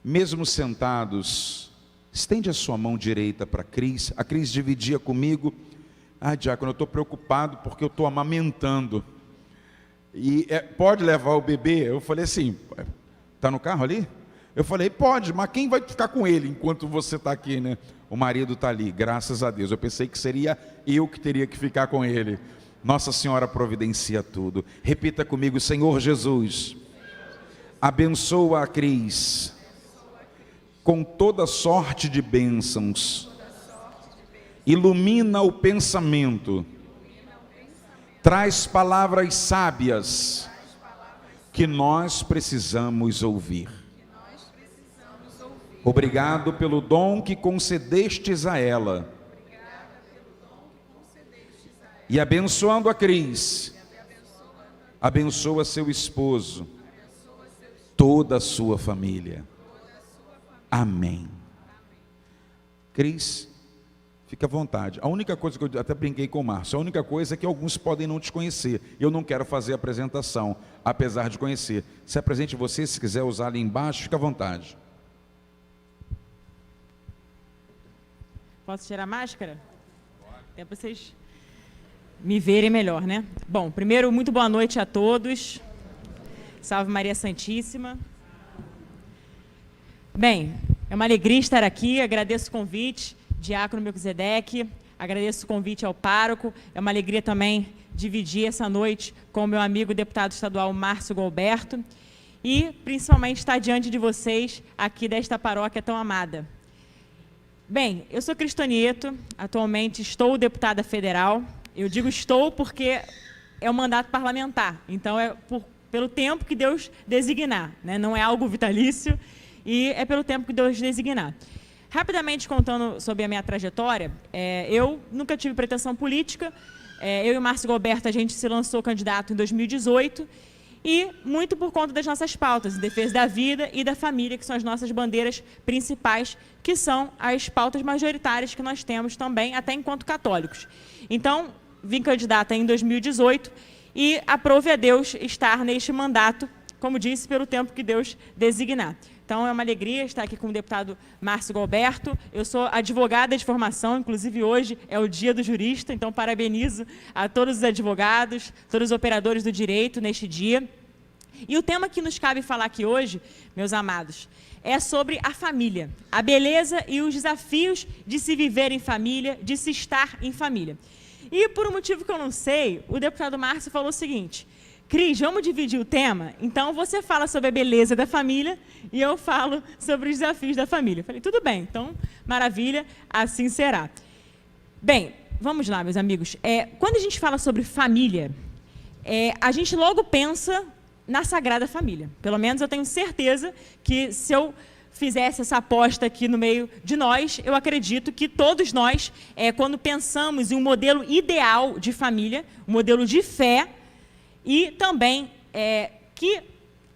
Mesmo sentados, estende a sua mão direita para a Cris. A Cris dividia comigo. Diácono, eu estou preocupado porque eu estou amamentando. E pode levar o bebê? Eu falei assim, está no carro ali? Eu falei, pode, mas quem vai ficar com ele enquanto você está aqui, né? O marido está ali, graças a Deus. Eu pensei que seria eu que teria que ficar com ele. Nossa Senhora providencia tudo. Repita comigo, Senhor Jesus, abençoa a Cris com toda sorte de bênçãos. Ilumina o pensamento. Traz palavras sábias que nós precisamos ouvir. Obrigado pelo dom que concedestes a ela. E abençoando a Cris, abençoa seu esposo, toda a sua família. Amém. Cris, fica à vontade. A única coisa que eu até brinquei com o Márcio, a única coisa é que alguns podem não te conhecer. Eu não quero fazer a apresentação, apesar de conhecer. Se apresente você, se quiser usar ali embaixo, fica à vontade. Posso tirar a máscara? É para vocês me verem melhor, né? Bom, primeiro, muito boa noite a todos. Salve Maria Santíssima. Bem, é uma alegria estar aqui, agradeço o convite, Diácono Melquisedeque, agradeço o convite ao pároco, é uma alegria também dividir essa noite com o meu amigo deputado estadual Márcio Golberto e principalmente estar diante de vocês aqui desta paróquia tão amada. Bem, eu sou Cristonieto, atualmente estou deputada federal. Eu digo estou porque é um mandato parlamentar, então é pelo tempo que Deus designar, né? Não é algo vitalício e é pelo tempo que Deus designar. Rapidamente contando sobre a minha trajetória, eu nunca tive pretensão política, eu e o Márcio Golberto, a gente se lançou candidato em 2018 e muito por conta das nossas pautas, em defesa da vida e da família, que são as nossas bandeiras principais, que são as pautas majoritárias que nós temos também, até enquanto católicos. Então, vim candidata em 2018 e aprove a Deus estar neste mandato, como disse, pelo tempo que Deus designar. Então, é uma alegria estar aqui com o deputado Márcio Golberto. Eu sou advogada de formação, inclusive hoje é o dia do jurista, então parabenizo a todos os advogados, todos os operadores do direito neste dia. E o tema que nos cabe falar aqui hoje, meus amados, é sobre a família, a beleza e os desafios de se viver em família, de se estar em família. E por um motivo que eu não sei, o deputado Márcio falou o seguinte: Cris, vamos dividir o tema? Então você fala sobre a beleza da família e eu falo sobre os desafios da família. Eu falei, tudo bem, então maravilha, assim será. Bem, vamos lá, meus amigos. Quando a gente fala sobre família, a gente logo pensa na Sagrada Família. Pelo menos eu tenho certeza que se eu fizesse essa aposta aqui no meio de nós, eu acredito que todos nós, quando pensamos em um modelo ideal de família, um modelo de fé, e também que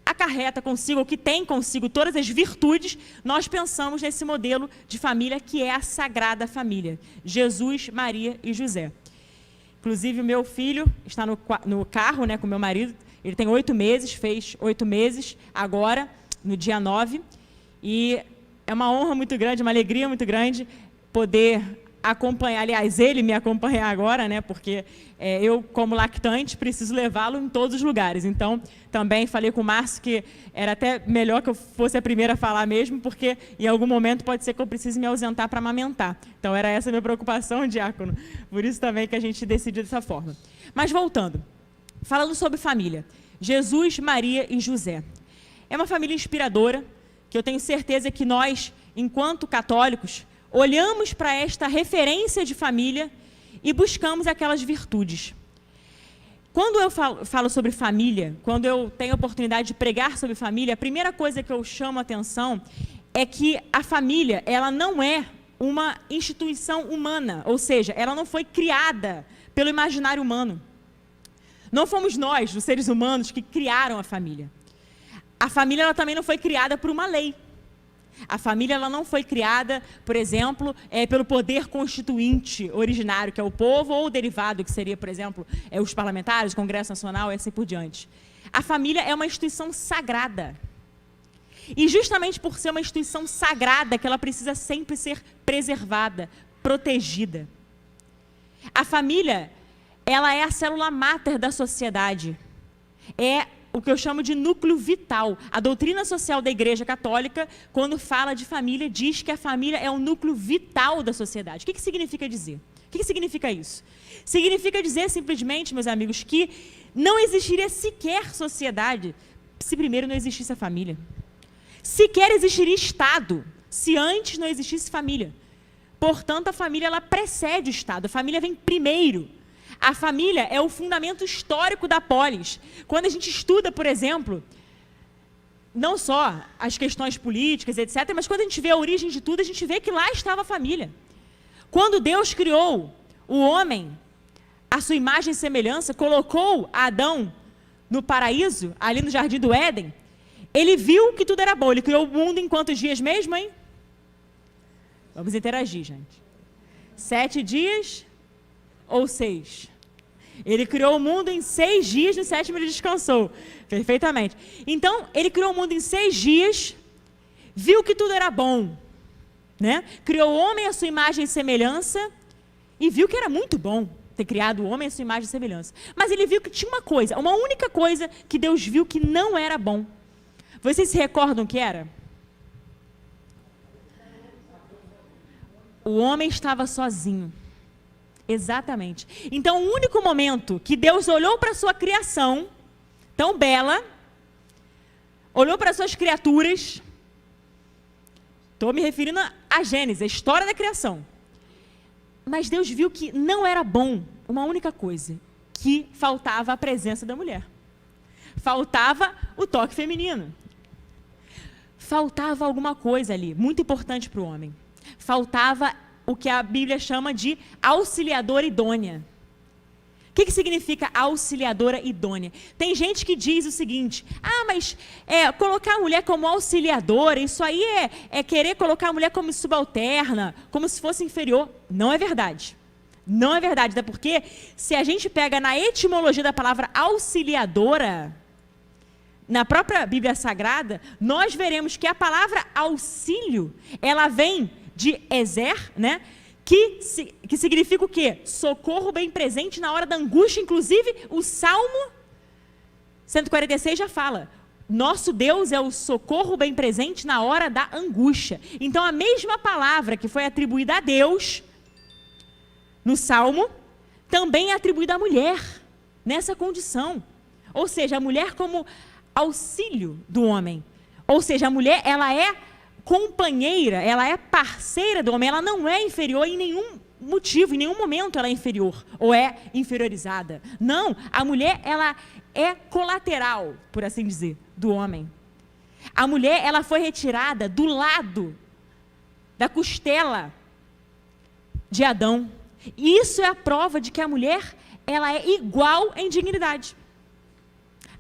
acarreta consigo, ou que tem consigo todas as virtudes, nós pensamos nesse modelo de família que é a Sagrada Família, Jesus, Maria e José. Inclusive, o meu filho está no carro, né, com o meu marido, ele tem 8 meses, fez 8 meses agora, no dia 9, e é uma honra muito grande, uma alegria muito grande poder acompanhar, aliás, ele me acompanhar agora, né, porque eu, como lactante, preciso levá-lo em todos os lugares. Então, também falei com o Márcio que era até melhor que eu fosse a primeira a falar mesmo, porque em algum momento pode ser que eu precise me ausentar para amamentar. Então, era essa a minha preocupação, Diácono. Por isso também que a gente decidiu dessa forma. Mas voltando, falando sobre família, Jesus, Maria e José. É uma família inspiradora, que eu tenho certeza que nós, enquanto católicos, olhamos para esta referência de família e buscamos aquelas virtudes. Quando eu falo sobre família, quando eu tenho a oportunidade de pregar sobre família, a primeira coisa que eu chamo a atenção é que a família, ela não é uma instituição humana, ou seja, ela não foi criada pelo imaginário humano. Não fomos nós, os seres humanos, que criaram a família. A família ela também não foi criada por uma lei. A família ela não foi criada, por exemplo, pelo poder constituinte originário, que é o povo, ou o derivado, que seria, por exemplo, os parlamentares, o Congresso Nacional e assim por diante. A família é uma instituição sagrada. E justamente por ser uma instituição sagrada, que ela precisa sempre ser preservada, protegida. A família, ela é a célula máter da sociedade. É o que eu chamo de núcleo vital. A doutrina social da Igreja Católica, quando fala de família, diz que a família é o núcleo vital da sociedade. O que significa dizer? O que significa isso? Significa dizer simplesmente, meus amigos, que não existiria sequer sociedade se primeiro não existisse a família. Sequer existiria Estado se antes não existisse família. Portanto, a família ela precede o Estado. A família vem primeiro. A família é o fundamento histórico da polis. Quando a gente estuda, por exemplo, não só as questões políticas, etc., mas quando a gente vê a origem de tudo, a gente vê que lá estava a família. Quando Deus criou o homem, a sua imagem e semelhança, colocou Adão no paraíso, ali no Jardim do Éden, ele viu que tudo era bom. Ele criou o mundo em quantos dias mesmo, hein? Vamos interagir, gente. 7 dias ou 6? Ele criou o mundo em 6 dias, no 7º ele descansou. Perfeitamente. Então, ele criou o mundo em 6 dias, viu que tudo era bom, né? Criou o homem à sua imagem e semelhança e viu que era muito bom ter criado o homem à sua imagem e semelhança. Mas ele viu que tinha uma coisa, uma única coisa que Deus viu que não era bom. Vocês se recordam o que era? O homem estava sozinho. Exatamente. Então, o único momento que Deus olhou para a sua criação, tão bela, olhou para as suas criaturas, estou me referindo a Gênesis, a história da criação. Mas Deus viu que não era bom uma única coisa, que faltava a presença da mulher. Faltava o toque feminino. Faltava alguma coisa ali, muito importante para o homem. Faltava o que a Bíblia chama de auxiliadora idônea. O que significa auxiliadora idônea? Tem gente que diz o seguinte: mas colocar a mulher como auxiliadora, isso aí é querer colocar a mulher como subalterna, como se fosse inferior. Não é verdade. Não é verdade, até porque se a gente pega na etimologia da palavra auxiliadora, na própria Bíblia Sagrada, nós veremos que a palavra auxílio, ela vem de ezer, né? Que significa o quê? Socorro bem presente na hora da angústia. Inclusive, o Salmo 146 já fala: nosso Deus é o socorro bem presente na hora da angústia. Então, a mesma palavra que foi atribuída a Deus no Salmo, também é atribuída à mulher, nessa condição. Ou seja, a mulher como auxílio do homem. Ou seja, a mulher, ela é companheira, ela é parceira do homem, ela não é inferior em nenhum motivo, em nenhum momento ela é inferior ou é inferiorizada. Não, a mulher, ela é colateral, por assim dizer, do homem. A mulher, ela foi retirada do lado da costela de Adão. E isso é a prova de que a mulher, ela é igual em dignidade.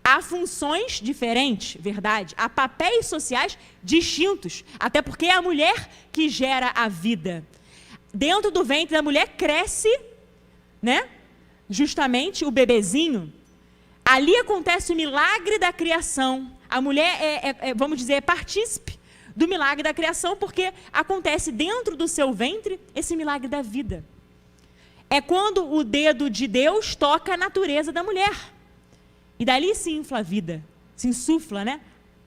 Há funções diferentes, verdade. Há papéis sociais distintos. Até porque é a mulher que gera a vida. Dentro do ventre da mulher cresce, né? Justamente o bebezinho. Ali acontece o milagre da criação. A mulher vamos dizer, é partícipe do milagre da criação, porque acontece dentro do seu ventre esse milagre da vida. É quando o dedo de Deus toca a natureza da mulher. E dali se infla a vida, se insufla, né?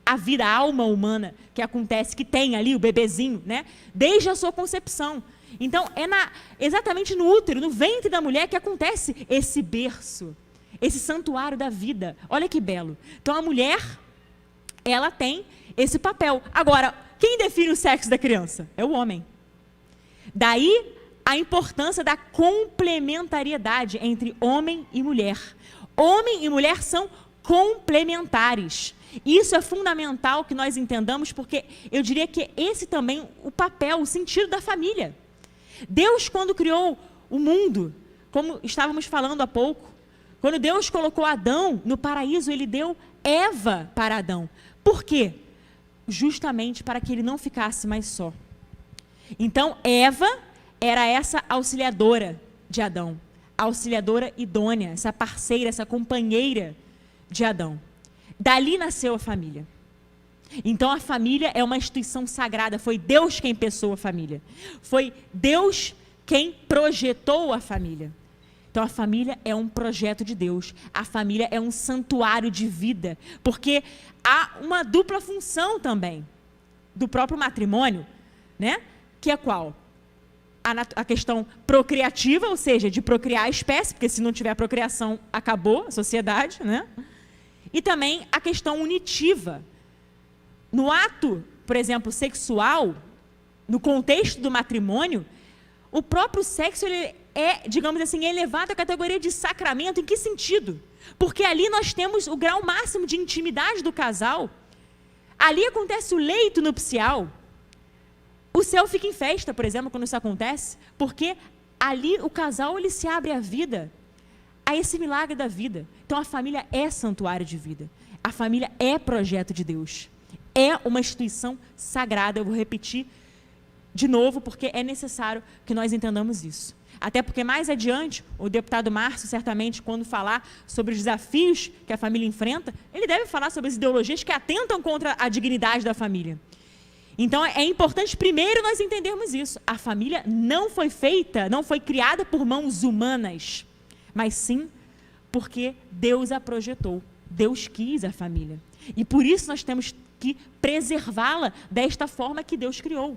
A vida, a alma humana que acontece, que tem ali o bebezinho, né? Desde a sua concepção. Então, exatamente no útero, no ventre da mulher que acontece esse berço, esse santuário da vida. Olha que belo. Então, a mulher, ela tem esse papel. Agora, quem define o sexo da criança? É o homem. Daí, a importância da complementariedade entre homem e mulher. Homem e mulher são complementares. Isso é fundamental que nós entendamos, porque eu diria que esse também o papel, o sentido da família. Deus, quando criou o mundo, como estávamos falando há pouco, quando Deus colocou Adão no paraíso, ele deu Eva para Adão. Por quê? Justamente para que ele não ficasse mais só. Então, Eva era essa auxiliadora de Adão. Auxiliadora idônea, essa parceira, essa companheira de Adão. Dali nasceu a família. Então a família é uma instituição sagrada, foi Deus quem pensou a família. Foi Deus quem projetou a família. Então a família é um projeto de Deus, a família é um santuário de vida, porque há uma dupla função também do próprio matrimônio, né? Que é qual? A questão procriativa, ou seja, de procriar a espécie, porque se não tiver procriação, acabou a sociedade, né? E também a questão unitiva. No ato, por exemplo, sexual, no contexto do matrimônio, o próprio sexo ele é, digamos assim, elevado à categoria de sacramento. Em que sentido? Porque ali nós temos o grau máximo de intimidade do casal. Ali acontece o leito nupcial. O céu fica em festa, por exemplo, quando isso acontece, porque ali o casal ele se abre à vida, a esse milagre da vida. Então a família é santuário de vida. A família é projeto de Deus. É uma instituição sagrada. Eu vou repetir de novo, porque é necessário que nós entendamos isso. Até porque mais adiante, o deputado Márcio, certamente, quando falar sobre os desafios que a família enfrenta, ele deve falar sobre as ideologias que atentam contra a dignidade da família. Então, é importante primeiro nós entendermos isso. A família não foi feita, não foi criada por mãos humanas, mas sim porque Deus a projetou. Deus quis a família. E por isso nós temos que preservá-la desta forma que Deus criou.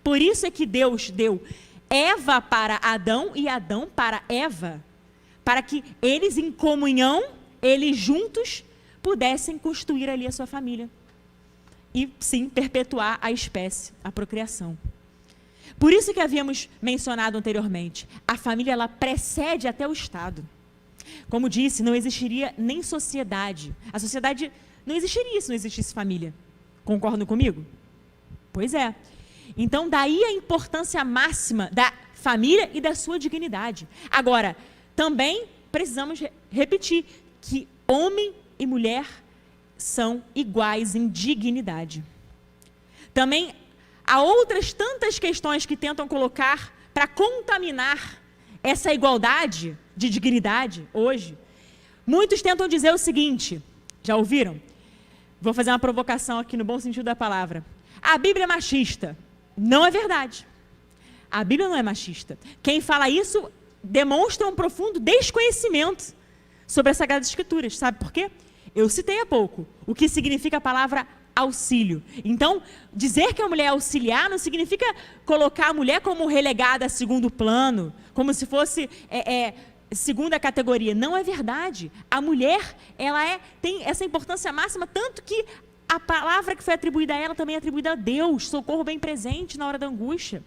Por isso é que Deus deu Eva para Adão e Adão para Eva, para que eles em comunhão, eles juntos, pudessem construir ali a sua família. E sim, perpetuar a espécie, a procriação. Por isso que havíamos mencionado anteriormente, a família ela precede até o Estado. Como disse, não existiria nem sociedade. A sociedade não existiria se não existisse família. Concordam comigo? Pois é. Então, daí a importância máxima da família e da sua dignidade. Agora, também precisamos repetir que homem e mulher são iguais em dignidade. Também há outras tantas questões que tentam colocar para contaminar essa igualdade de dignidade hoje. Muitos tentam dizer o seguinte, já ouviram? Vou fazer uma provocação aqui no bom sentido da palavra. A Bíblia é machista. Não é verdade. A Bíblia não é machista. Quem fala isso demonstra um profundo desconhecimento sobre as Sagradas Escrituras. Sabe por quê? Eu citei há pouco o que significa a palavra auxílio. Então, dizer que a mulher é auxiliar não significa colocar a mulher como relegada a segundo plano, como se fosse segunda categoria. Não é verdade. A mulher ela tem essa importância máxima, tanto que a palavra que foi atribuída a ela também é atribuída a Deus, socorro bem presente na hora da angústia.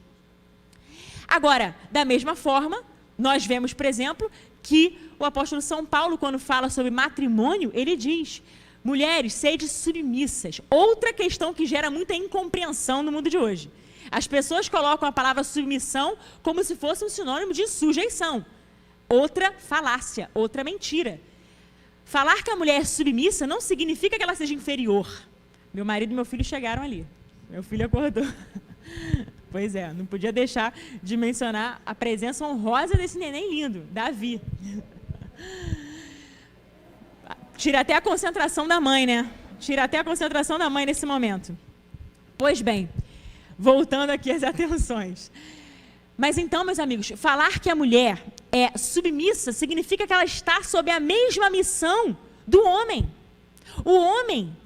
Agora, da mesma forma, nós vemos, por exemplo, que o apóstolo São Paulo, quando fala sobre matrimônio, ele diz, mulheres, sede submissas. Outra questão que gera muita incompreensão no mundo de hoje. As pessoas colocam a palavra submissão como se fosse um sinônimo de sujeição. Outra falácia, outra mentira. Falar que a mulher é submissa não significa que ela seja inferior. Meu marido e meu filho chegaram ali. Meu filho acordou. Pois é, não podia deixar de mencionar a presença honrosa desse neném lindo, Davi. Tira até a concentração da mãe, né? Tira até a concentração da mãe nesse momento. Pois bem, voltando aqui às atenções. Mas então, meus amigos, falar que a mulher é submissa significa que ela está sob a mesma missão do homem. O homem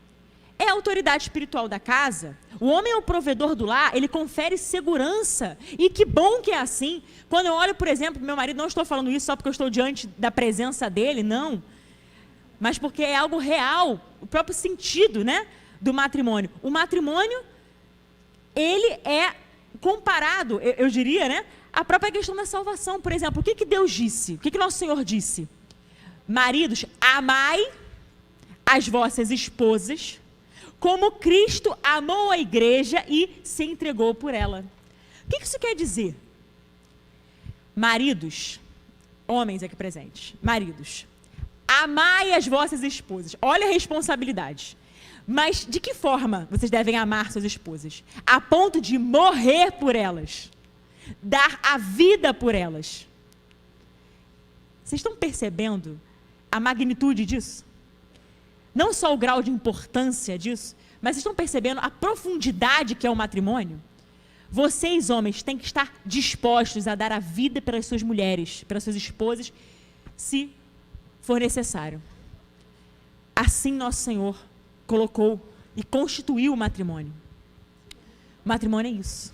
é a autoridade espiritual da casa, o homem é o provedor do lar, ele confere segurança. E que bom que é assim. Quando eu olho, por exemplo, meu marido, não estou falando isso só porque eu estou diante da presença dele, não. Mas porque é algo real, o próprio sentido, né, do matrimônio. O matrimônio, ele é comparado, eu diria, né, à própria questão da salvação. Por exemplo, o que Deus disse? O que Nosso Senhor disse? Maridos, amai as vossas esposas, como Cristo amou a igreja e se entregou por ela. O que isso quer dizer? Maridos, homens aqui presentes, maridos, amai as vossas esposas. Olha a responsabilidade. Mas de que forma vocês devem amar suas esposas? A ponto de morrer por elas, dar a vida por elas. Vocês estão percebendo a magnitude disso? Não só o grau de importância disso, Mas vocês estão percebendo a profundidade que é o matrimônio? Vocês, homens, têm que estar dispostos a dar a vida pelas suas mulheres, pelas suas esposas, se for necessário. Assim nosso Senhor colocou e constituiu o matrimônio. O matrimônio é isso.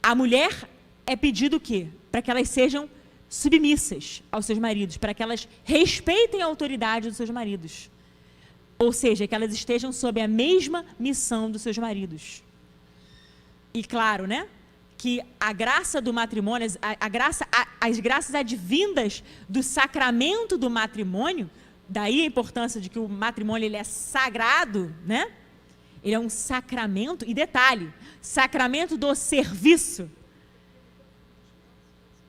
A mulher é pedido o quê? Para que elas sejam submissas aos seus maridos, para que elas respeitem a autoridade dos seus maridos. Ou seja, que elas estejam sob a mesma missão dos seus maridos. E claro, né, que a graça do matrimônio, as graças advindas do sacramento do matrimônio, daí a importância de que o matrimônio ele é sagrado, né? Ele é um sacramento, e detalhe, sacramento do serviço.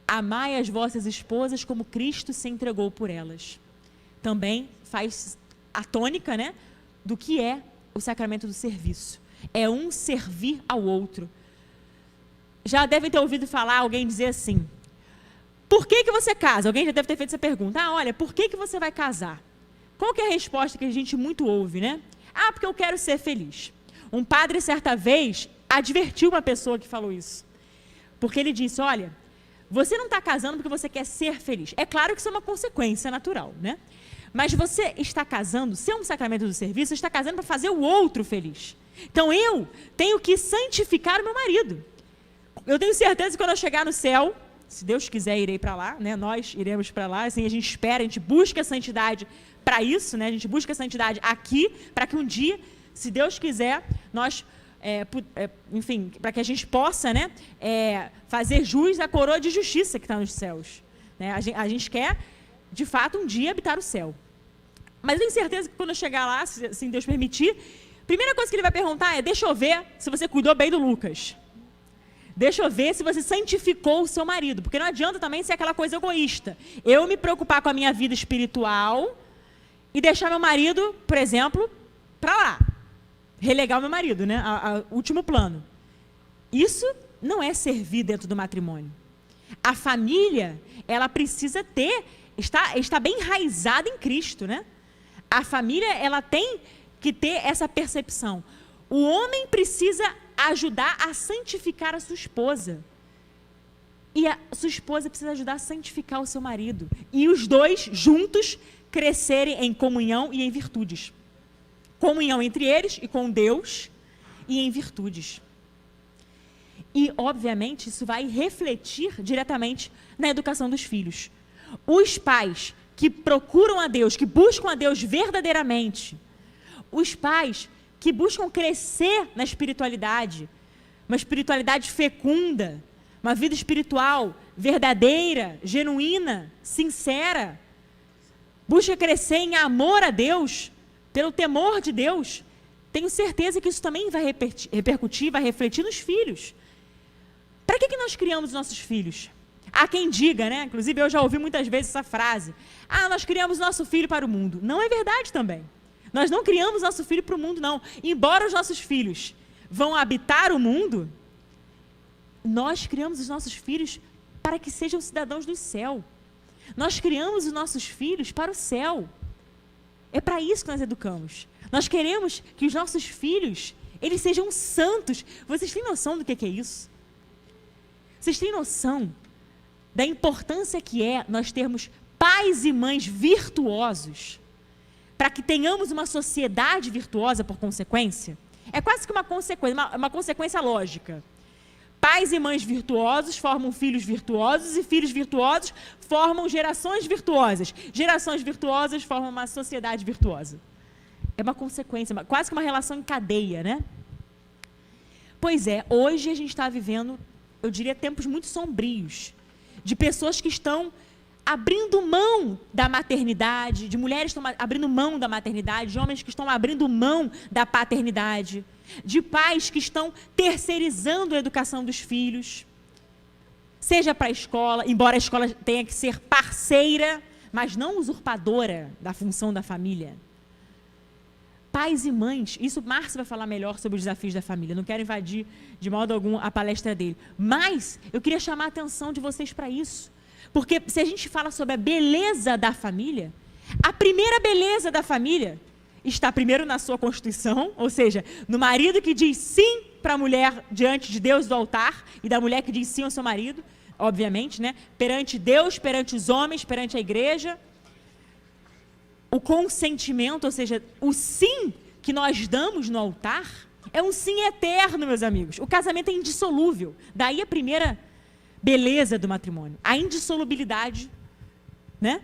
Amai as vossas esposas como Cristo se entregou por elas. Também faz a tônica, né, do que é o sacramento do serviço. É um servir ao outro. Já devem ter ouvido falar, alguém dizer assim, por que você casa? Alguém já deve ter feito essa pergunta. Ah, olha, por que você vai casar? Qual que é a resposta que a gente muito ouve, né? Ah, porque eu quero ser feliz. Um padre, certa vez, advertiu uma pessoa que falou isso. Porque ele disse, olha, você não está casando porque você quer ser feliz. É claro que isso é uma consequência natural, né? Mas você está casando, se é um sacramento do serviço, você está casando para fazer o outro feliz. Então eu tenho que santificar o meu marido. Eu tenho certeza que quando eu chegar no céu, se Deus quiser, irei para lá, né? Nós iremos para lá, assim, a gente espera, a gente busca a santidade para isso, né? A gente busca a santidade aqui, para que um dia, se Deus quiser, nós, enfim, para que a gente possa, né, fazer jus à coroa de justiça que está nos céus. Né? A gente quer, de fato, um dia habitar o céu. Mas eu tenho certeza que quando eu chegar lá, se assim Deus permitir, a primeira coisa que ele vai perguntar é, deixa eu ver se você cuidou bem do Lucas. Deixa eu ver se você santificou o seu marido, porque não adianta também ser aquela coisa egoísta. Eu me preocupar com a minha vida espiritual e deixar meu marido, por exemplo, para lá. Relegar o meu marido, né? A último plano. Isso não é servir dentro do matrimônio. A família, ela precisa está bem enraizada em Cristo, né? A família, ela tem que ter essa percepção. O homem precisa ajudar a santificar a sua esposa. E a sua esposa precisa ajudar a santificar o seu marido. E os dois, juntos, crescerem em comunhão e em virtudes. Comunhão entre eles e com Deus e em virtudes. E, obviamente, isso vai refletir diretamente na educação dos filhos. Os pais que procuram a Deus, que buscam a Deus verdadeiramente, os pais que buscam crescer na espiritualidade, uma espiritualidade fecunda, uma vida espiritual verdadeira, genuína, sincera, busca crescer em amor a Deus, pelo temor de Deus, tenho certeza que isso também vai repercutir, vai refletir nos filhos. Para que nós criamos nossos filhos? Há quem diga, né? Inclusive eu já ouvi muitas vezes essa frase, nós criamos nosso filho para o mundo. Não é verdade também. Nós não criamos nosso filho para o mundo, não. Embora os nossos filhos vão habitar o mundo, nós criamos os nossos filhos para que sejam cidadãos do céu. Nós criamos os nossos filhos para o céu. É para isso que nós educamos. Nós queremos que os nossos filhos, eles sejam santos. Vocês têm noção do que é isso? Vocês têm noção da importância que é nós termos pais e mães virtuosos, para que tenhamos uma sociedade virtuosa por consequência? É quase que uma consequência lógica. Pais e mães virtuosos formam filhos virtuosos e filhos virtuosos formam gerações virtuosas. Gerações virtuosas formam uma sociedade virtuosa. É uma consequência, quase que uma relação em cadeia, né? Pois é, hoje a gente está vivendo, eu diria, tempos muito sombrios, de pessoas que estão abrindo mão da maternidade, de mulheres que estão abrindo mão da maternidade, de homens que estão abrindo mão da paternidade, de pais que estão terceirizando a educação dos filhos, seja para a escola, embora a escola tenha que ser parceira, mas não usurpadora da função da família. Pais e mães, isso Márcio vai falar melhor sobre os desafios da família, não quero invadir de modo algum a palestra dele, mas eu queria chamar a atenção de vocês para isso, porque se a gente fala sobre a beleza da família, a primeira beleza da família está primeiro na sua constituição, ou seja, no marido que diz sim para a mulher diante de Deus do altar, e da mulher que diz sim ao seu marido, obviamente, né? Perante Deus, perante os homens, perante a igreja. O consentimento, ou seja, o sim que nós damos no altar, é um sim eterno, meus amigos. O casamento é indissolúvel. Daí a primeira beleza do matrimônio, a indissolubilidade, né?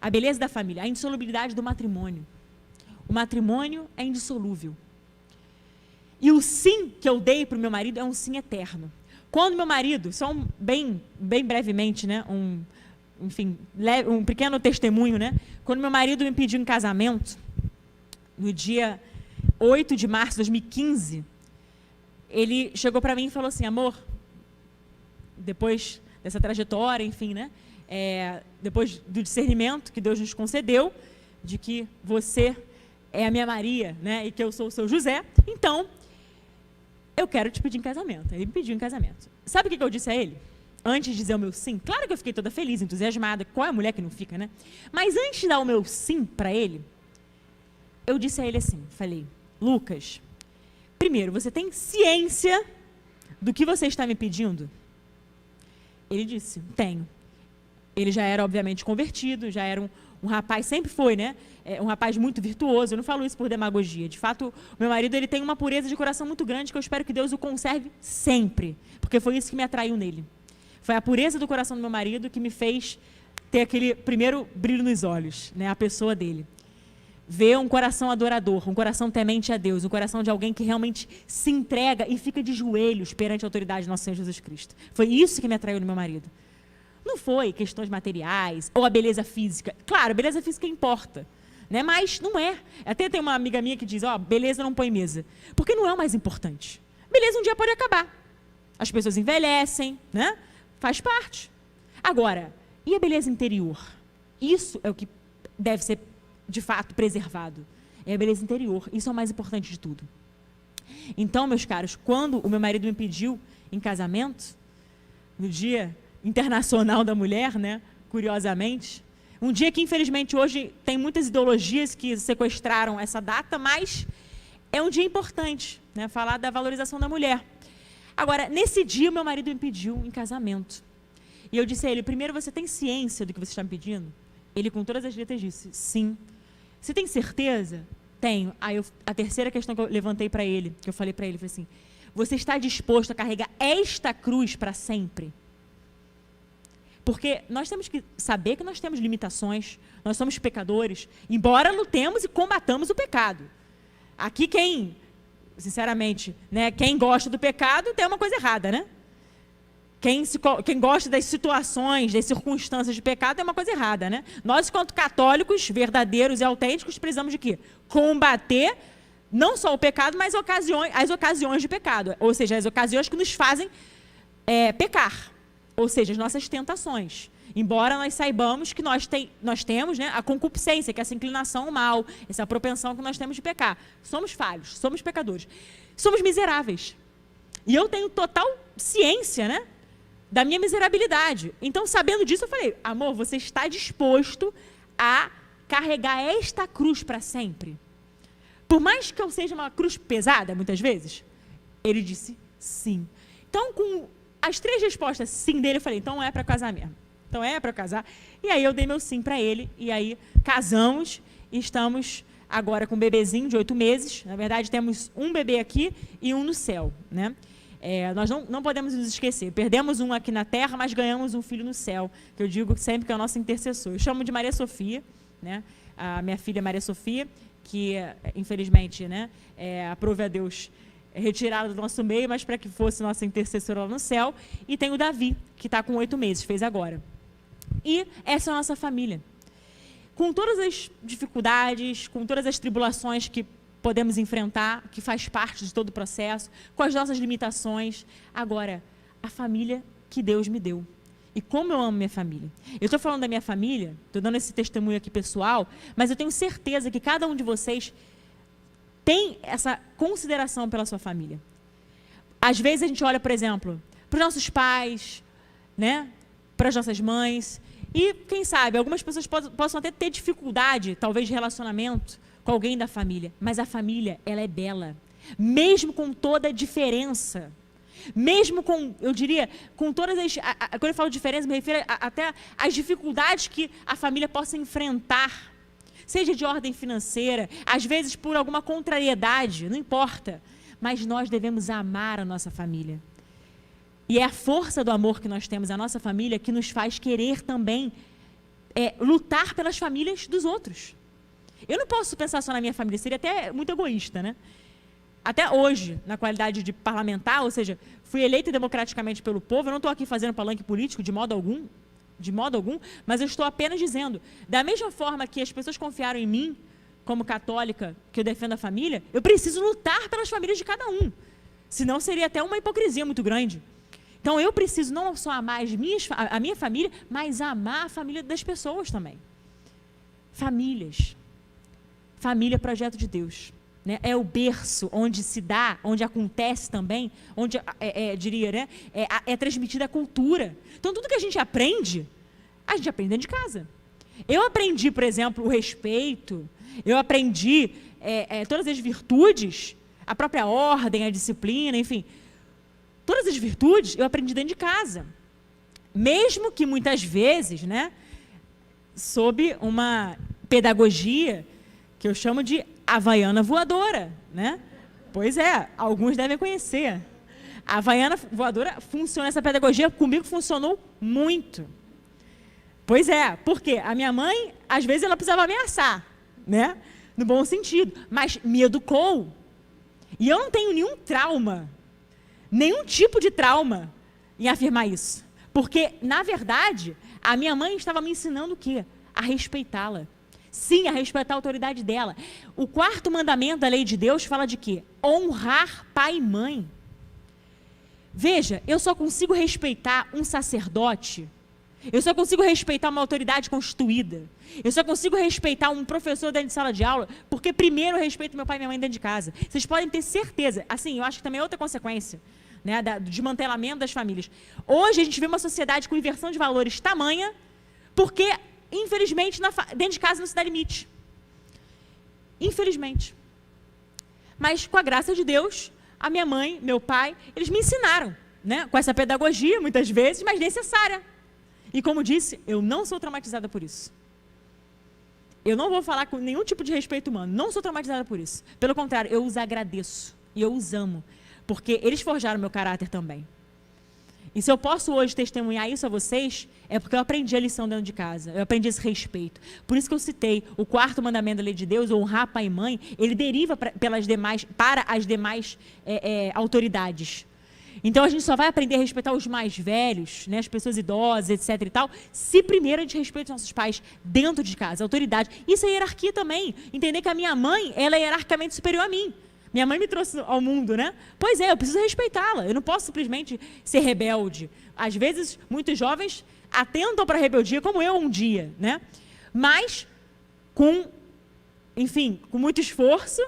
A beleza da família, a indissolubilidade do matrimônio. O matrimônio é indissolúvel. E o sim que eu dei para o meu marido é um sim eterno. Quando meu marido, só bem brevemente, né, um pequeno testemunho, né? Quando meu marido me pediu em casamento, no dia 8 de março de 2015, ele chegou para mim e falou assim: amor, depois dessa trajetória, enfim, né? Depois do discernimento que Deus nos concedeu, de que você é a minha Maria, né? E que eu sou o seu José, então eu quero te pedir em casamento. Ele me pediu em casamento. Sabe o que eu disse a ele? Antes de dizer o meu sim, claro que eu fiquei toda feliz, entusiasmada, qual é a mulher que não fica, né? Mas antes de dar o meu sim para ele, eu disse a ele assim, falei: Lucas, primeiro, você tem ciência do que você está me pedindo? Ele disse: tenho. Ele já era, obviamente, convertido, já era um rapaz, sempre foi, né? Um rapaz muito virtuoso. Eu não falo isso por demagogia. De fato, o meu marido, ele tem uma pureza de coração muito grande, que eu espero que Deus o conserve sempre, porque foi isso que me atraiu nele. Foi a pureza do coração do meu marido que me fez ter aquele primeiro brilho nos olhos, né? A pessoa dele. Ver um coração adorador, um coração temente a Deus, um coração de alguém que realmente se entrega e fica de joelhos perante a autoridade do nosso Senhor Jesus Cristo. Foi isso que me atraiu no meu marido. Não foi questões materiais ou a beleza física. Claro, a beleza física importa, né? Mas não é. Até tem uma amiga minha que diz: beleza não põe mesa. Porque não é o mais importante. Beleza um dia pode acabar. As pessoas envelhecem, né? Faz parte. Agora, e a beleza interior? Isso é o que deve ser, de fato, preservado. É a beleza interior. Isso é o mais importante de tudo. Então, meus caros, quando o meu marido me pediu em casamento, no Dia Internacional da Mulher, né? Curiosamente, um dia que, infelizmente, hoje tem muitas ideologias que sequestraram essa data, mas é um dia importante, né? Falar da valorização da mulher. Agora, nesse dia, meu marido me pediu em casamento. E eu disse a ele: primeiro, você tem ciência do que você está me pedindo? Ele, com todas as letras, disse: sim. Você tem certeza? Tenho. Aí, a terceira questão que eu levantei para ele, que eu falei para ele, foi assim: você está disposto a carregar esta cruz para sempre? Porque nós temos que saber que nós temos limitações, nós somos pecadores, embora lutemos e combatamos o pecado. Aqui sinceramente, né, quem gosta do pecado tem uma coisa errada, né? Quem gosta das situações, das circunstâncias de pecado tem uma coisa errada, né? Nós, enquanto católicos verdadeiros e autênticos, precisamos de quê? Combater não só o pecado, mas as ocasiões de pecado, ou seja, as ocasiões que nos fazem pecar, ou seja, as nossas tentações. Embora nós saibamos que nós temos, né, a concupiscência, que é essa inclinação ao mal, essa propensão que nós temos de pecar. Somos falhos, somos pecadores, somos miseráveis. E eu tenho total ciência, né, da minha miserabilidade. Então, sabendo disso, eu falei: amor, você está disposto a carregar esta cruz para sempre? Por mais que eu seja uma cruz pesada, muitas vezes? Ele disse sim. Então, com as 3 respostas sim dele, eu falei: então é para casar mesmo. Então é para casar. E aí eu dei meu sim para ele, e aí casamos, e estamos agora com um bebezinho de 8 meses. Na verdade, temos um bebê aqui e um no céu, né? Nós não podemos nos esquecer. Perdemos um aqui na terra, mas ganhamos um filho no céu, que eu digo sempre que é o nosso intercessor. Eu chamo de Maria Sofia, né? A minha filha Maria Sofia, que infelizmente, né, aprove a Deus retirá-la do nosso meio, mas para que fosse nossa intercessora lá no céu. E tem o Davi, que está com 8 meses, fez agora. E essa é a nossa família. Com todas as dificuldades, com todas as tribulações que podemos enfrentar, que faz parte de todo o processo, com as nossas limitações. Agora, a família que Deus me deu. E como eu amo minha família. Eu estou falando da minha família, estou dando esse testemunho aqui pessoal, mas eu tenho certeza que cada um de vocês tem essa consideração pela sua família. Às vezes a gente olha, por exemplo, para os nossos pais, né, para as nossas mães, e quem sabe, algumas pessoas possam até ter dificuldade, talvez, de relacionamento com alguém da família, mas a família, ela é bela, mesmo com toda a diferença. Mesmo com, eu diria, com todas as... quando eu falo diferença, me refiro até às dificuldades que a família possa enfrentar, seja de ordem financeira, às vezes por alguma contrariedade, não importa. Mas nós devemos amar a nossa família. E é a força do amor que nós temos à nossa família que nos faz querer também lutar pelas famílias dos outros. Eu não posso pensar só na minha família, seria até muito egoísta, né? Até hoje, na qualidade de parlamentar, ou seja, fui eleita democraticamente pelo povo, eu não estou aqui fazendo palanque político de modo algum, mas eu estou apenas dizendo, da mesma forma que as pessoas confiaram em mim, como católica, que eu defendo a família, eu preciso lutar pelas famílias de cada um, senão seria até uma hipocrisia muito grande. Então eu preciso não só amar a minha família, mas amar a família das pessoas também. Famílias. Família é projeto de Deus. Né? É o berço onde se dá, onde acontece também, onde, diria, né? é transmitida a cultura. Então, tudo que a gente aprende dentro de casa. Eu aprendi, por exemplo, o respeito, eu aprendi todas as virtudes, a própria ordem, a disciplina, enfim. Todas as virtudes eu aprendi dentro de casa. Mesmo que muitas vezes, né, sob uma pedagogia que eu chamo de Havaiana voadora, né? Pois é, alguns devem conhecer. A Havaiana voadora funciona, essa pedagogia comigo funcionou muito. Pois é, porque a minha mãe, às vezes, ela precisava ameaçar, né? No bom sentido, mas me educou. E eu não tenho nenhum trauma, nenhum tipo de trauma em afirmar isso. Porque, na verdade, a minha mãe estava me ensinando o quê? A respeitá-la. Sim, a respeitar a autoridade dela. O 4º mandamento da lei de Deus fala de quê? Honrar pai e mãe. Veja, eu só consigo respeitar um sacerdote, eu só consigo respeitar uma autoridade constituída, eu só consigo respeitar um professor dentro de sala de aula, porque primeiro eu respeito meu pai e minha mãe dentro de casa. Vocês podem ter certeza, assim, eu acho que também é outra consequência, né, do desmantelamento das famílias. Hoje a gente vê uma sociedade com inversão de valores tamanha, porque infelizmente, dentro de casa não se dá limite. Infelizmente. Mas, com a graça de Deus, a minha mãe, meu pai, eles me ensinaram, né? Com essa pedagogia, muitas vezes, mas necessária. E, como disse, eu não sou traumatizada por isso. Eu não vou falar com nenhum tipo de respeito humano. Não sou traumatizada por isso. Pelo contrário, eu os agradeço. E eu os amo. Porque eles forjaram meu caráter também. E se eu posso hoje testemunhar isso a vocês, é porque eu aprendi a lição dentro de casa, eu aprendi esse respeito. Por isso que eu citei o 4º mandamento da lei de Deus, honrar pai e mãe, ele deriva para as demais autoridades. Então a gente só vai aprender a respeitar os mais velhos, né, as pessoas idosas, etc. e tal, se primeiro a gente respeita os nossos pais dentro de casa, a autoridade. Isso é hierarquia também, entender que a minha mãe, ela é hierarquicamente superior a mim. Minha mãe me trouxe ao mundo, né? Pois é, eu preciso respeitá-la. Eu não posso simplesmente ser rebelde. Às vezes, muitos jovens atentam para a rebeldia, como eu um dia, né? Mas, com muito esforço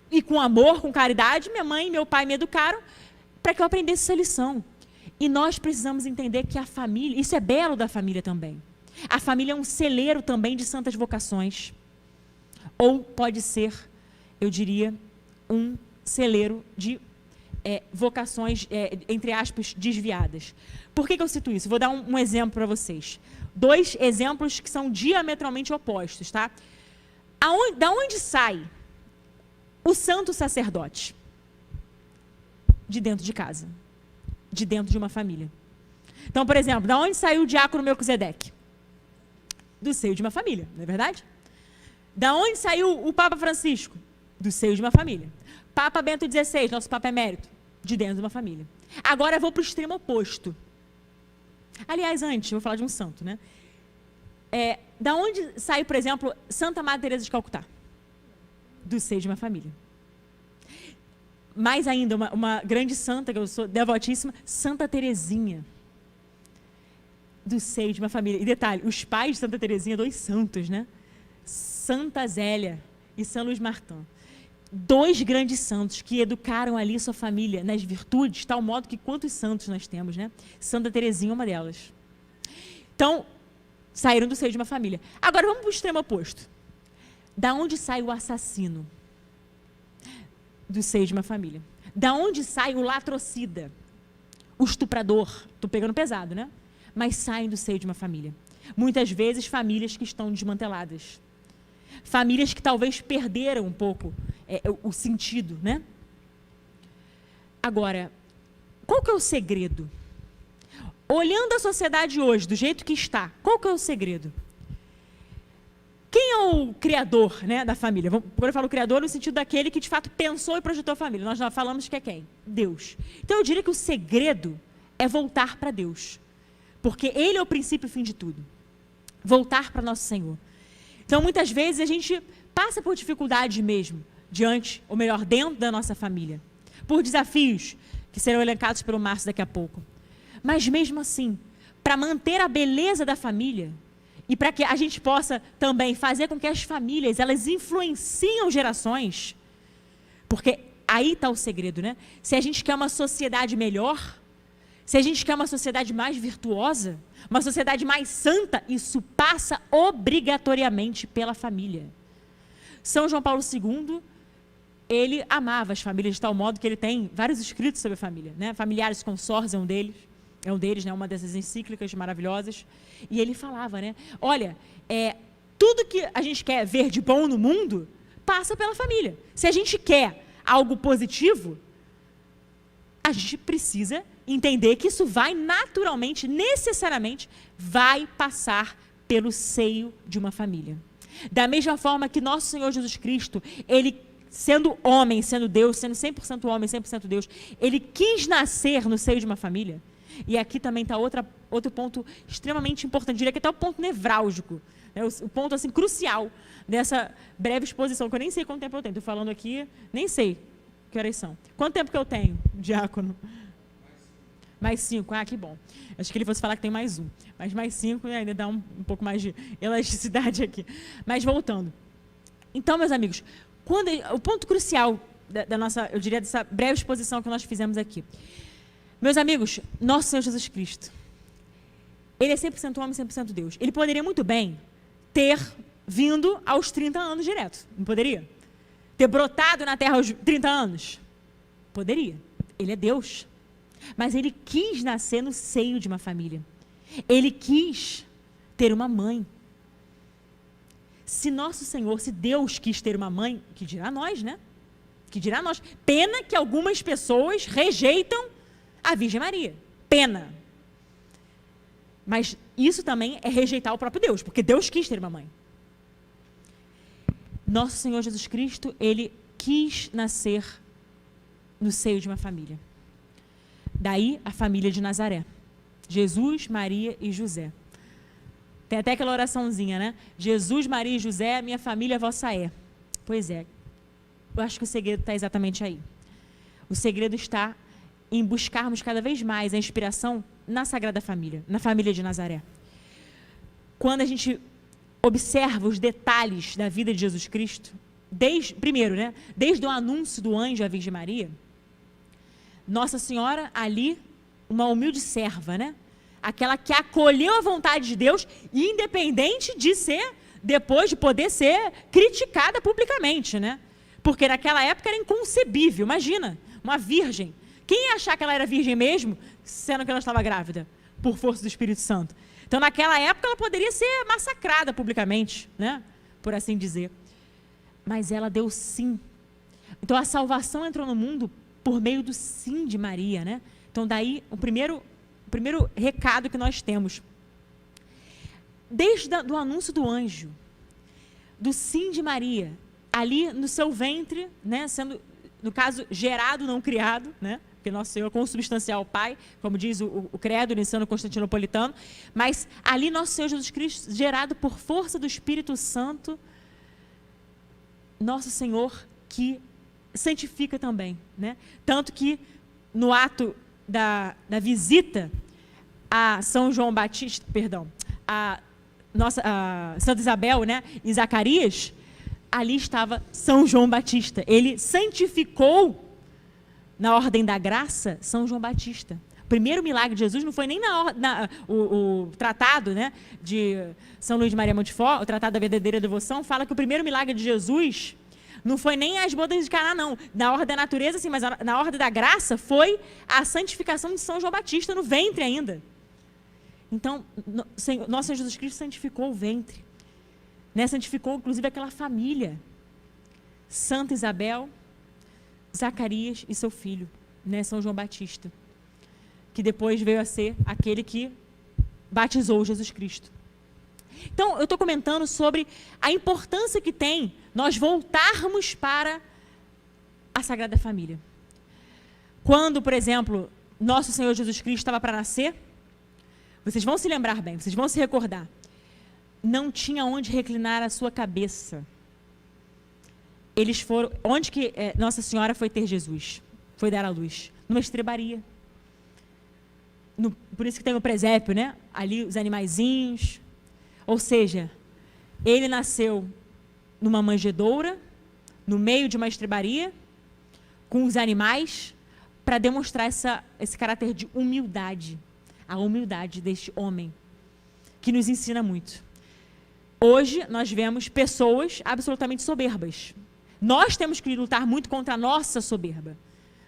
e com amor, com caridade, minha mãe e meu pai me educaram para que eu aprendesse essa lição. E nós precisamos entender que a família, isso é belo da família também. A família é um celeiro também de santas vocações. Ou pode ser, eu diria, um celeiro de vocações, entre aspas, desviadas. Por que eu cito isso? Vou dar um exemplo para vocês. 2 exemplos que são diametralmente opostos, tá? Da onde sai o santo sacerdote? De dentro de casa. De dentro de uma família. Então, por exemplo, da onde saiu o diácono Melquisedeque? Do seio de uma família, não é verdade? Da onde saiu o Papa Francisco? Do seio de uma família. Papa Bento XVI, nosso Papa Emérito, de dentro de uma família. Agora eu vou para o extremo oposto. Aliás, antes, eu vou falar de um santo, né? Da onde sai, por exemplo, Santa Madre Teresa de Calcutá? Do seio de uma família. Mais ainda, uma grande santa, que eu sou devotíssima, Santa Teresinha. Do seio de uma família. E detalhe, os pais de Santa Teresinha, 2 santos, né? Santa Zélia e São Luís Martin. 2 grandes santos que educaram ali sua família nas virtudes, tal modo que quantos santos nós temos, né? Santa Teresinha é uma delas. Então, saíram do seio de uma família. Agora vamos para o extremo oposto. Da onde sai o assassino? Do seio de uma família. Da onde sai o latrocida? O estuprador? Estou pegando pesado, né? Mas saem do seio de uma família. Muitas vezes, famílias que estão desmanteladas. Famílias que talvez perderam um pouco o sentido, né? Agora, qual que é o segredo? Olhando a sociedade hoje, do jeito que está, qual que é o segredo? Quem é o criador, né, da família? Quando eu falo criador, no sentido daquele que de fato pensou e projetou a família. Nós já falamos que é quem? Deus. Então eu diria que o segredo é voltar para Deus. Porque Ele é o princípio e o fim de tudo. Voltar para nosso Senhor. Então muitas vezes a gente passa por dificuldade mesmo, diante, ou melhor, dentro da nossa família. Por desafios que serão elencados pelo Márcio daqui a pouco. Mas mesmo assim, para manter a beleza da família, e para que a gente possa também fazer com que as famílias, elas influenciam gerações, porque aí está o segredo, né? Se a gente quer uma sociedade melhor, se a gente quer uma sociedade mais virtuosa, uma sociedade mais santa, isso passa obrigatoriamente pela família. São João Paulo II, ele amava as famílias de tal modo que ele tem vários escritos sobre a família, né? Familiares Consortes é um deles, né? Uma dessas encíclicas maravilhosas. E ele falava, né? Olha, tudo que a gente quer ver de bom no mundo passa pela família. Se a gente quer algo positivo, a gente precisa entender que isso vai naturalmente, necessariamente, vai passar pelo seio de uma família. Da mesma forma que nosso Senhor Jesus Cristo, Ele, sendo homem, sendo Deus, sendo 100% homem, 100% Deus, Ele quis nascer no seio de uma família. E aqui também está outro ponto extremamente importante, diria que até o ponto nevrálgico, né? O ponto assim, crucial dessa breve exposição, que eu nem sei quanto tempo eu tenho. Estou falando aqui, nem sei que horas são. Quanto tempo que eu tenho, diácono? Mais 5. Ah, que bom. Acho que ele fosse falar que tem mais 1. Mas mais 5 ainda dá um pouco mais de elasticidade aqui. Mas voltando. Então, meus amigos, o ponto crucial da nossa, eu diria, dessa breve exposição que nós fizemos aqui. Meus amigos, nosso Senhor Jesus Cristo, Ele é 100% homem, 100% Deus. Ele poderia muito bem ter vindo aos 30 anos direto. Não poderia? Ter brotado na terra aos 30 anos? Poderia. Ele é Deus. Mas Ele quis nascer no seio de uma família. Ele quis ter uma mãe. Se nosso Senhor, se Deus quis ter uma mãe, que dirá nós, né? Que dirá nós. Pena que algumas pessoas rejeitam a Virgem Maria. Pena. Mas isso também é rejeitar o próprio Deus, porque Deus quis ter uma mãe. Nosso Senhor Jesus Cristo, Ele quis nascer no seio de uma família. Daí a família de Nazaré. Jesus, Maria e José. Tem até aquela oraçãozinha, né? Jesus, Maria e José, minha família vossa é. Pois é. Eu acho que o segredo está exatamente aí. O segredo está em buscarmos cada vez mais a inspiração na Sagrada Família, na família de Nazaré. Quando a gente observa os detalhes da vida de Jesus Cristo, desde o anúncio do anjo à Virgem Maria, Nossa Senhora ali, uma humilde serva, né? Aquela que acolheu a vontade de Deus, independente de ser, depois de poder ser criticada publicamente, né? Porque naquela época era inconcebível, imagina, uma virgem. Quem ia achar que ela era virgem mesmo, sendo que ela estava grávida, por força do Espírito Santo? Então, naquela época, ela poderia ser massacrada publicamente, né? Por assim dizer. Mas ela deu sim. Então, a salvação entrou no mundo por meio do sim de Maria, né? Então, daí, o primeiro recado que nós temos. Desde o anúncio do anjo, do sim de Maria, ali no seu ventre, né? Sendo, no caso, gerado, não criado, né? Porque nosso Senhor é consubstancial ao Pai, como diz o credo niceno constantinopolitano, mas ali nosso Senhor Jesus Cristo, gerado por força do Espírito Santo, nosso Senhor que santifica também, né? Tanto que no ato da visita a São João Batista, a Santa Isabel, né? E Zacarias, ali estava São João Batista. Ele santificou na ordem da graça, São João Batista. O primeiro milagre de Jesus não foi nem o tratado, né, de São Luís de Maria Montfort, o Tratado da Verdadeira Devoção, fala que o primeiro milagre de Jesus não foi nem as bodas de Caná, não. Na ordem da natureza, sim, mas na ordem da graça foi a santificação de São João Batista no ventre ainda. Então, nosso Senhor Jesus Cristo santificou o ventre. Né? Santificou, inclusive, aquela família. Santa Isabel, Zacarias e seu filho, né, São João Batista, que depois veio a ser aquele que batizou Jesus Cristo. Então, eu estou comentando sobre a importância que tem nós voltarmos para a Sagrada Família. Quando, por exemplo, nosso Senhor Jesus Cristo estava para nascer, vocês vão se lembrar bem, vocês vão se recordar, não tinha onde reclinar a sua cabeça. Eles foram, onde que Nossa Senhora foi ter Jesus? Foi dar à luz? Numa estrebaria. Por isso que tem o presépio, né? Ali os animaizinhos. Ou seja, ele nasceu numa manjedoura, no meio de uma estrebaria, com os animais, para demonstrar esse caráter de humildade. A humildade deste homem, que nos ensina muito. Hoje, nós vemos pessoas absolutamente soberbas. Nós temos que lutar muito contra a nossa soberba.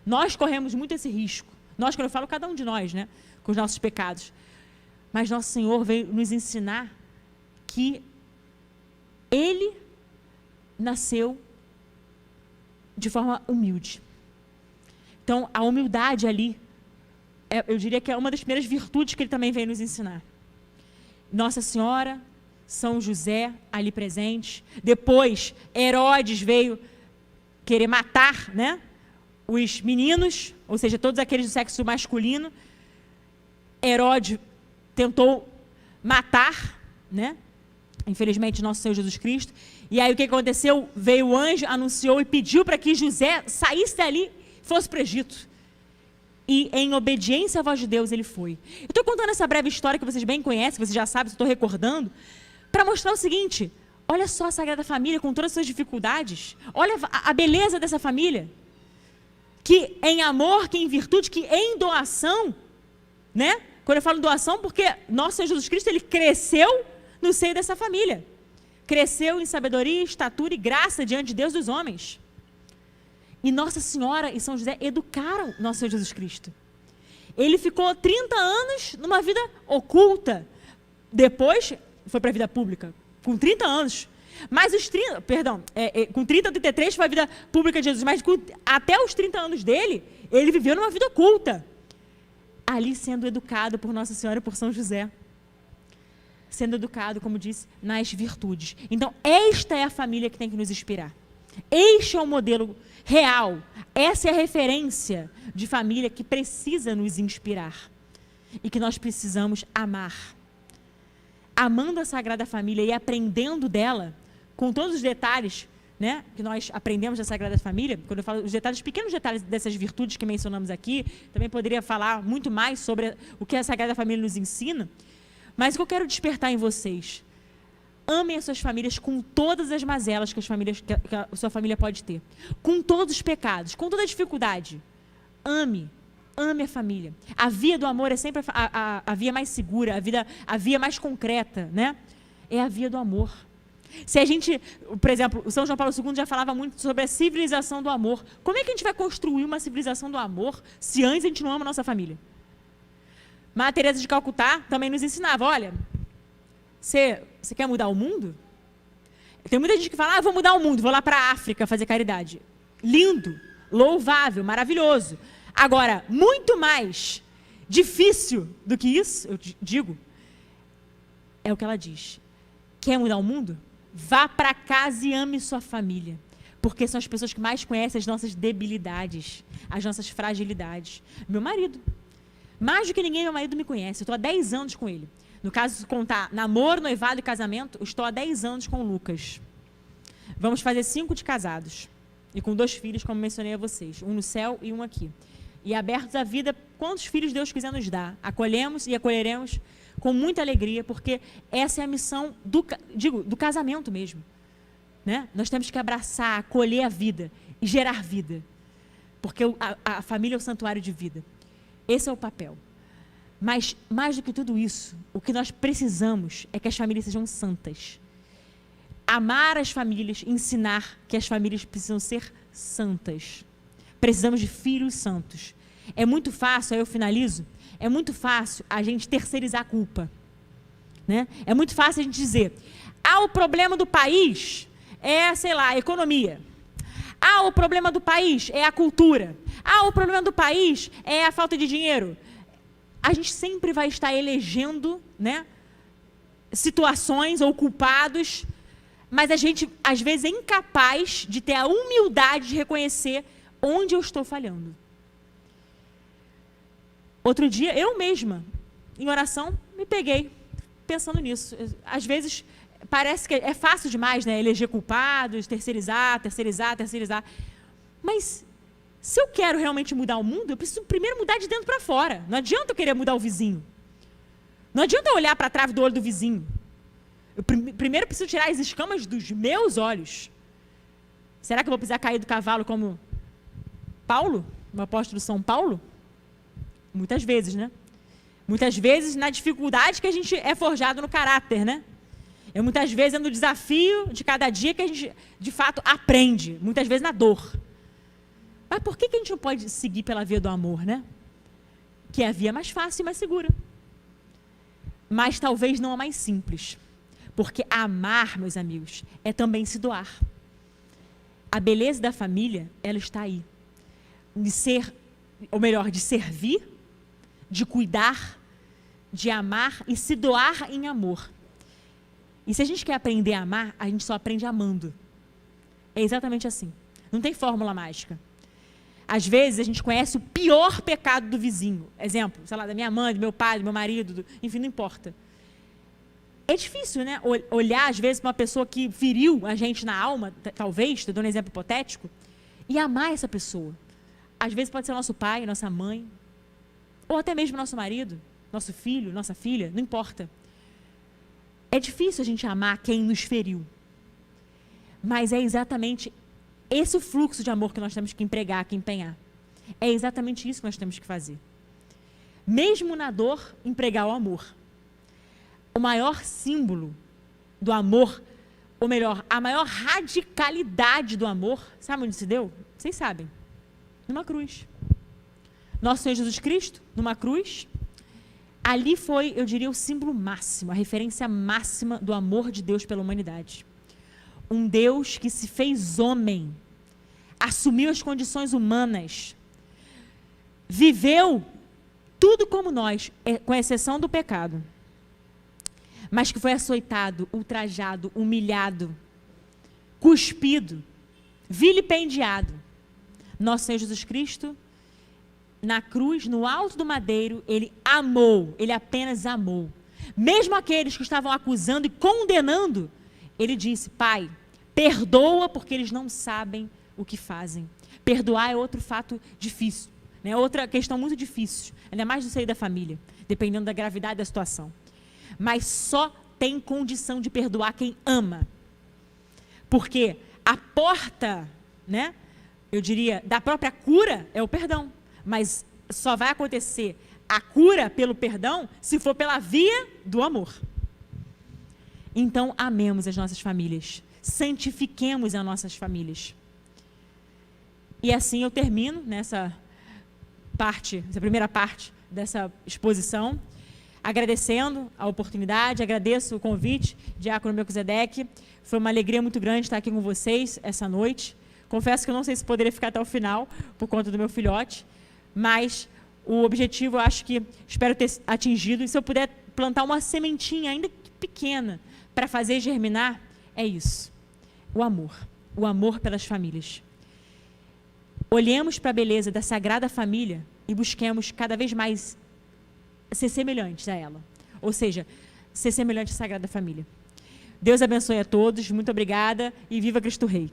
Nós corremos muito esse risco. Nós, quando eu falo, cada um de nós, né? Com os nossos pecados. Mas nosso Senhor veio nos ensinar que Ele nasceu de forma humilde. Então, a humildade ali, eu diria que é uma das primeiras virtudes que Ele também veio nos ensinar. Nossa Senhora, São José ali presente. Depois, Herodes veio querer matar, né, os meninos, ou seja, todos aqueles do sexo masculino. Herodes tentou matar, né, infelizmente, nosso Senhor Jesus Cristo. E aí o que aconteceu? Veio o anjo, anunciou e pediu para que José saísse dali e fosse para o Egito. E em obediência à voz de Deus ele foi. Eu estou contando essa breve história que vocês bem conhecem, vocês já sabem, estou recordando, para mostrar o seguinte: olha só a Sagrada Família com todas as suas dificuldades, olha a beleza dessa família, que em amor, que em virtude, que em doação, né? Quando eu falo doação, porque nosso Senhor Jesus Cristo, ele cresceu no seio dessa família, cresceu em sabedoria, estatura e graça diante de Deus dos homens. E Nossa Senhora e São José educaram nosso Senhor Jesus Cristo. Ele ficou 30 anos numa vida oculta, depois foi para a vida pública, com 30 anos. Mas com 30 ou 33 foi a vida pública de Jesus, mas até os 30 anos dele, ele viveu numa vida oculta. Ali sendo educado por Nossa Senhora e por São José. Sendo educado, como disse, nas virtudes. Então, esta é a família que tem que nos inspirar. Este é o modelo real. Essa é a referência de família que precisa nos inspirar. E que nós precisamos amar. Amando a Sagrada Família e aprendendo dela, com todos os detalhes, né, que nós aprendemos da Sagrada Família. Quando eu falo os detalhes, pequenos detalhes dessas virtudes que mencionamos aqui, também poderia falar muito mais sobre o que a Sagrada Família nos ensina. Mas o que eu quero despertar em vocês: amem as suas famílias com todas as mazelas que a sua família pode ter, com todos os pecados, com toda a dificuldade. Ame a família. A via do amor é sempre a via mais segura, a via mais concreta, né? É a via do amor. Se a gente, por exemplo, o São João Paulo II já falava muito sobre a civilização do amor. Como é que a gente vai construir uma civilização do amor se antes a gente não ama a nossa família? Madre Teresa de Calcutá também nos ensinava: olha, você quer mudar o mundo? Tem muita gente que fala: vou mudar o mundo, vou lá para a África fazer caridade. Lindo, louvável, maravilhoso. Agora, muito mais difícil do que isso, eu digo, é o que ela diz: quer mudar o mundo? Vá para casa e ame sua família, porque são as pessoas que mais conhecem as nossas debilidades, as nossas fragilidades. Meu marido, mais do que ninguém, meu marido me conhece. Eu estou há 10 anos com ele. No caso, se contar namoro, noivado e casamento, eu estou há 10 anos com o Lucas. Vamos fazer 5 de casados. E com 2 filhos, como mencionei a vocês. Um no céu e um aqui. E abertos à vida, quantos filhos Deus quiser nos dar. Acolhemos e acolheremos com muita alegria, porque essa é a missão do casamento mesmo. Né? Nós temos que abraçar, acolher a vida e gerar vida. Porque a família é o santuário de vida. Esse é o papel. Mas, mais do que tudo isso, o que nós precisamos é que as famílias sejam santas. Amar as famílias, ensinar que as famílias precisam ser santas. Precisamos de filhos santos. É muito fácil, aí eu finalizo, é muito fácil a gente terceirizar a culpa. Né? É muito fácil a gente dizer, o problema do país é, sei lá, a economia. O problema do país é a cultura. O problema do país é a falta de dinheiro. A gente sempre vai estar elegendo, né, situações ou culpados, mas a gente, às vezes, é incapaz de ter a humildade de reconhecer onde eu estou falhando. Outro dia, eu mesma, em oração, me peguei pensando nisso. Às vezes, parece que é fácil demais, né, eleger culpados, terceirizar. Mas, se eu quero realmente mudar o mundo, eu preciso primeiro mudar de dentro para fora. Não adianta eu querer mudar o vizinho. Não adianta eu olhar para a trave do olho do vizinho. Eu primeiro preciso tirar as escamas dos meus olhos. Será que eu vou precisar cair do cavalo como Paulo, o apóstolo São Paulo? Muitas vezes, né? Muitas vezes na dificuldade que a gente é forjado no caráter, né? Muitas vezes é no desafio de cada dia que a gente, de fato, aprende. Muitas vezes na dor. Mas por que a gente não pode seguir pela via do amor, né? Que é a via mais fácil e mais segura. Mas talvez não a mais simples. Porque amar, meus amigos, é também se doar. A beleza da família, ela está aí. De ser, ou melhor, de servir, de cuidar, de amar e se doar em amor. E se a gente quer aprender a amar, a gente só aprende amando. É exatamente assim. Não tem fórmula mágica. Às vezes, a gente conhece o pior pecado do vizinho. Exemplo, sei lá, da minha mãe, do meu pai, do meu marido, enfim, não importa. É difícil, né? Olhar, às vezes, para uma pessoa que feriu a gente na alma, talvez, estou dando um exemplo hipotético, e amar essa pessoa. Às vezes pode ser nosso pai, nossa mãe, ou até mesmo nosso marido, nosso filho, nossa filha, não importa. É difícil a gente amar quem nos feriu. Mas é exatamente esse o fluxo de amor que nós temos que empregar, que empenhar. É exatamente isso que nós temos que fazer. Mesmo na dor, empregar o amor. O maior símbolo do amor, ou melhor, a maior radicalidade do amor, sabe onde se deu? Vocês sabem. Numa cruz. Nosso Senhor Jesus Cristo, numa cruz, ali foi, eu diria, o símbolo máximo, a referência máxima do amor de Deus pela humanidade. Um Deus que se fez homem, assumiu as condições humanas, viveu tudo como nós, com exceção do pecado, mas que foi açoitado, ultrajado, humilhado, cuspido, vilipendiado. Nosso Senhor Jesus Cristo, na cruz, no alto do madeiro, ele amou, ele apenas amou. Mesmo aqueles que estavam acusando e condenando, ele disse, Pai, perdoa porque eles não sabem o que fazem. Perdoar é outro fato difícil, né? Outra questão muito difícil, ainda mais no seio da família, dependendo da gravidade da situação. Mas só tem condição de perdoar quem ama. Porque a porta, né, eu diria, da própria cura é o perdão. Mas só vai acontecer a cura pelo perdão se for pela via do amor. Então, amemos as nossas famílias. Santifiquemos as nossas famílias. E assim eu termino nessa parte, essa primeira parte dessa exposição, agradecendo a oportunidade, agradeço o convite, Diácono Melquisedeque. Foi uma alegria muito grande estar aqui com vocês essa noite. Confesso que eu não sei se poderia ficar até o final, por conta do meu filhote, mas o objetivo, eu acho que, espero ter atingido, e se eu puder plantar uma sementinha, ainda pequena, para fazer germinar, é isso, o amor pelas famílias. Olhemos para a beleza da Sagrada Família e busquemos cada vez mais ser semelhantes a ela, ou seja, ser semelhante à Sagrada Família. Deus abençoe a todos, muito obrigada e viva Cristo Rei.